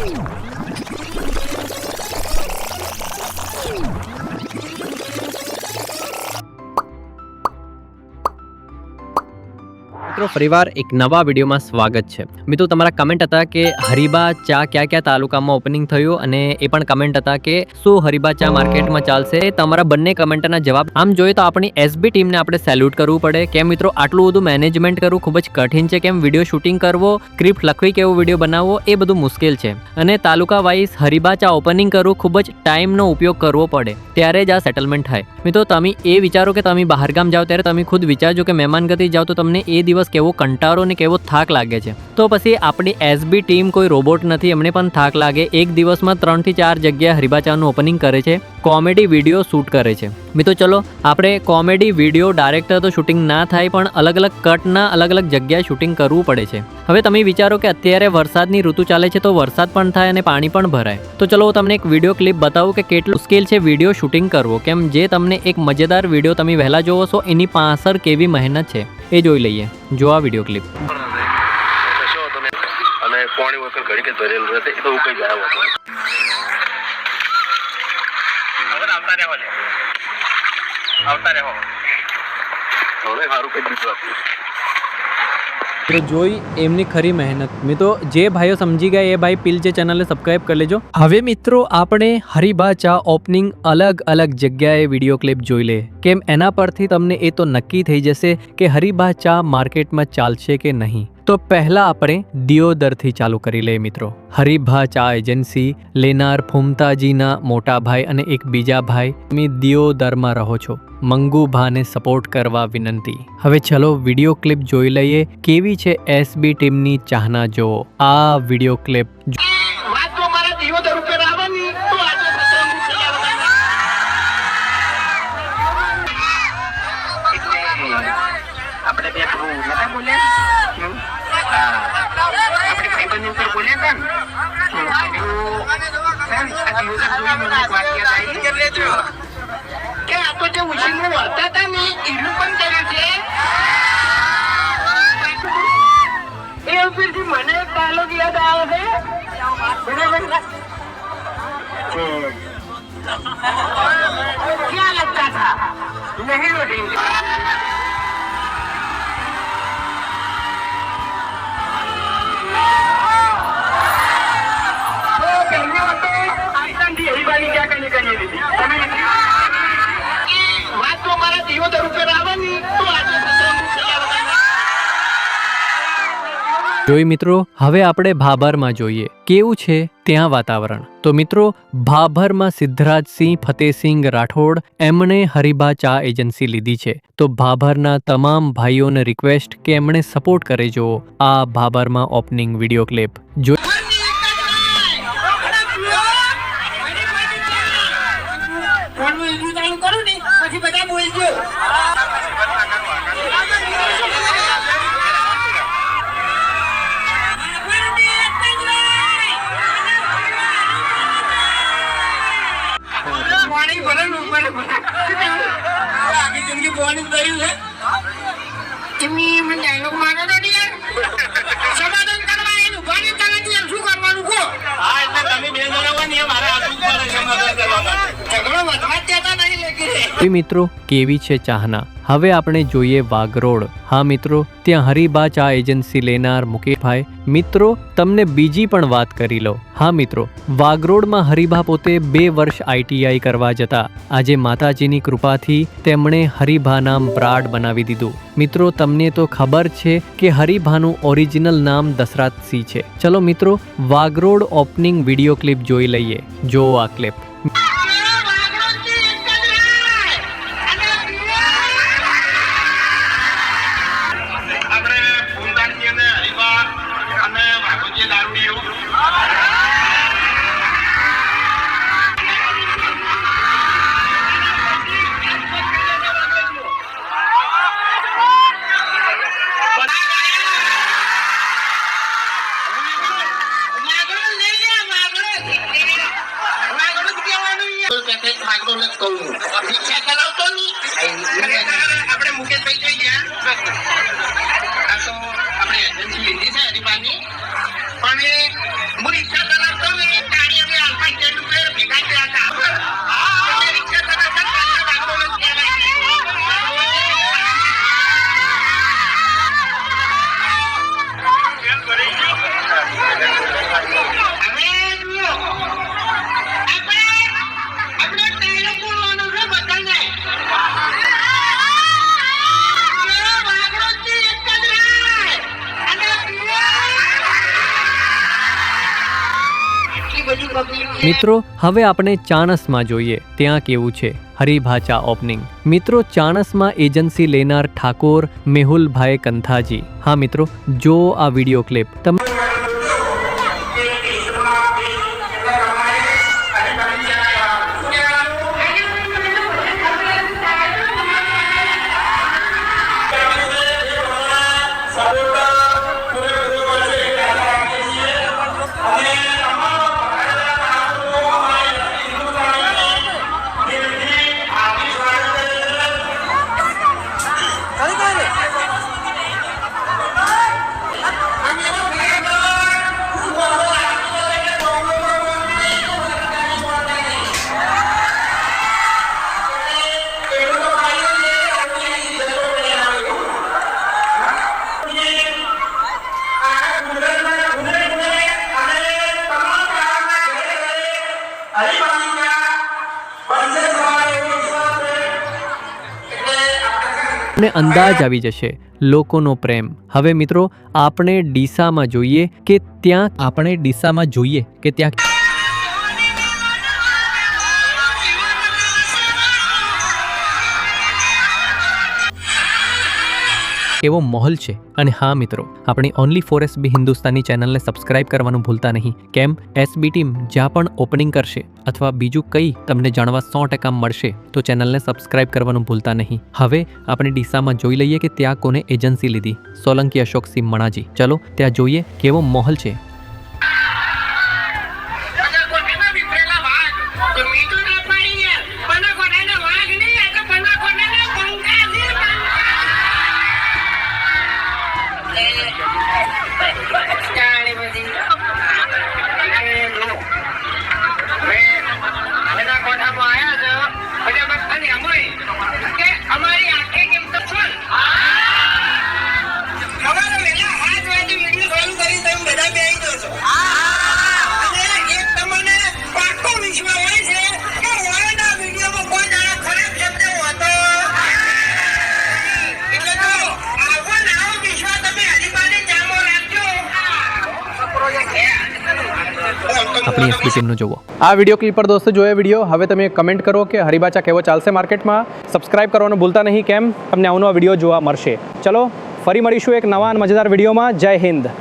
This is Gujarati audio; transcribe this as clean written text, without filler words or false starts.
મિત્રો ફરીવાર એક નવા વિડીયોમાં સ્વાગત છે। મિત્રો તમારા કમેન્ટ હતા કે હરિભા ચા કયા કયા તાલુકામાં ઓપનિંગ થયું અને એ પણ કમેન્ટ હતા કે શું હરિભા ચા માર્કેટમાં ચાલશે। તમારા બંને કમેન્ટના જવાબ આમ જોઈએ તો આપણી એસબી ટીમને આપણે સેલ્યુટ કરવું પડે। કેમ મિત્રો આટલું બધું મેનેજમેન્ટ કરવું ખૂબ જ કઠિન છે। કેમ વિડીયો શૂટિંગ કરવો, સ્ક્રિપ્ટ લખવી, કેવો વિડીયો બનાવવો એ બધું મુશ્કેલ છે અને તાલુકા વાઇઝ હરિભા ચા ઓપનિંગ કરવું ખૂબ જ ટાઈમનો ઉપયોગ કરવો પડે ત્યારે જ આ સેટલમેન્ટ થાય। મિત્રો તમે એ વિચારો કે તમે બહારગામ જાઓ ત્યારે તમે ખુદ વિચારજો કે મહેમાનગતિ જાઓ તો તમને એ દિવસ કેવો કંટાળો ને કેવો થાક લાગે છે। તો પછી આપણી એસબી ટીમ કોઈ રોબોટ નથી, એમને પણ થાક લાગે। એક દિવસમાં 3 થી 4 જગ્યાએ હરિભા ચાનું ઓપનિંગ કરે છે, કોમેડી વિડીયો શૂટ કરે છે। મિત્રો ચલો આપણે કોમેડી વિડીયો ડાયરેક્ટર તો શૂટિંગ ના થાય પણ અલગ અલગ કટના અલગ અલગ જગ્યાએ શૂટિંગ કરવું પડે છે। હવે તમે વિચારો કે અત્યારે વરસાદની ઋતુ ચાલે છે તો વરસાદ પણ થાય અને પાણી પણ ભરાય। તો ચલો હું તમને એક વિડીયો ક્લિપ બતાવું કે કેટલું મુશ્કેલ છે વિડીયો શૂટિંગ કરવો। કેમ જે તમને એક મજેદાર વિડીયો તમે વહેલા જોવો છો એની પાછળ કેવી મહેનત છે એ જોઈ લઈએ। જો આ વિડીયો ક્લિપ અને પાણી વગર ઘડી કે ભરેલું રહેશે એ તો ઉકઈ જાય હવે આવતા રહો હવે સારું કઈ દીધું तो જોઈ એમની ખરી મહેનત। મિત્રો જે ભાઈઓ સમજી ગયા એ ભાઈ પ્લીઝ જે ચેનલને સબસ્ક્રાઇબ કરી લેજો। હવે મિત્રો આપણે હરિભા ચા ઓપનિંગ અલગ અલગ જગ્યાએ વિડીયો ક્લિપ જોઈ લે। કેમ એના પરથી તમને એ તો નક્કી થઈ જશે કે હરિભા ચા માર્કેટમાં ચાલશે કે નહીં। તો પહેલા આપણે દિયોદરથી ચાલુ કરી લઈએ મિત્રો। હરિભા ચા એજન્સી લેનાર ફુમતાજીના મોટા ભાઈ અને એક બીજા ભાઈ તમે દિયોદરમાં રહો છો, મંગુભાને સપોર્ટ કરવા વિનંતી। હવે ચલો વિડીયો ક્લિપ જોઈ લઈએ કેવી છે એસબી ટીમની ચાહના। જો આ વિડીયો ક્લિપ મને એક ડાયલોગ યાદ આવે છે, क्या लगता था नहीं लौटेंगे। क्या करने का ये बात तो हमारा दियोदर ऊपर आवવાની તો આજે જોઈ મિત્રો હવે આપણે ભાભરમાં જોઈએ કેવું છે ત્યાં વાતાવરણ। તો મિત્રો ભાભરમાં સિદ્ધરાજસિંહ ફતેહસિંહ રાઠોડ એમણે હરિભા ચા એજન્સી લીધી છે। તો ભાભરના તમામ ભાઈઓને રિક્વેસ્ટ કે એમણે સપોર્ટ કરે। જો આ ભાભરમાં ઓપનિંગ વિડીયો ક્લિપ જો મિત્રો કેવી છે ચાહના। હવે આપણે જોઈએ વાગરોડ। હા મિત્રો ત્યાં હરિભા ચા એજન્સી લેનાર મુકેશભાઈ મિત્રો તમને બીજી પણ વાત કરી લો। હા મિત્રો વાગરોડમાં હરિભા પોતે 2 વર્ષ ITI કરવા જતા આજે માતાજીની કૃપાથી તેમણે હરિભા નામ બ્રાડ બનાવી દીધું। મિત્રો તમને તો ખબર છે કે હરિભાનું ઓરિજિનલ નામ દશરથસિંહ છે। ચલો મિત્રો વાગરોડ ઓપનિંગ વિડીયો ક્લિપ જોઈ લઈએ। જો આ ક્લિપ આપણે મુકેશભાઈ જોઈ ગયા આ તો આપણે એજન્સી લીધી છે હરિભાની, પણ હું રિક્ષા ચલાવતો એટલી બધી પબ્લિક મિત્રો હવે આપણે ચાણસમાં જોઈએ ત્યાં કેવું છે હરિભા ચા ઓપનિંગ. મિત્રો ચાણસમાં એજન્સી લેનાર ઠાકોર મેહુલભાઈ કંથાજી. હા મિત્રો, જો આ વિડીયો ક્લિપ તમે ને અંદાજ આવી જશે લોકોનો પ્રેમ. હવે મિત્રો આપણે ડીસામાં જોઈએ કે ત્યાં કેવો માહોલ છે. અને હા મિત્રો, આપણી ઓનલી ફોર એસબી હિન્દુસ્તાની ચેનલને સબસ્ક્રાઇબ કરવાનું ભૂલતા નહીં. કેમ, એસબી ટીમ જ્યાં પણ ઓપનિંગ કરશે અથવા બીજું કંઈ તમને જાણવા 100% મળશે તો ચેનલને સબસ્ક્રાઇબ કરવાનું ભૂલતા નહીં. હવે આપણે ડીસામાં જોઈ લઈએ કે ત્યાં કોને એજન્સી લીધી. સોલંકી અશોકસિંહ મણાજી. ચલો ત્યાં જોઈએ કેવો માહોલ છે. આપણી એસબી ટીમનો જોવો. આ વિડીયો ક્લિપ પર દોસ્તો જોયો વિડીયો. હવે તમે કમેન્ટ કરો કે હરિભા ચા કેવો ચાલશે માર્કેટમાં. સબસ્ક્રાઇબ કરવાનું ભૂલતા નહીં. કેમ, તમને આવનો વિડીયો જોવા મળશે. ચલો ફરી મળીશું એક નવા અને મજેદાર વિડીયોમાં. જય હિન્દ.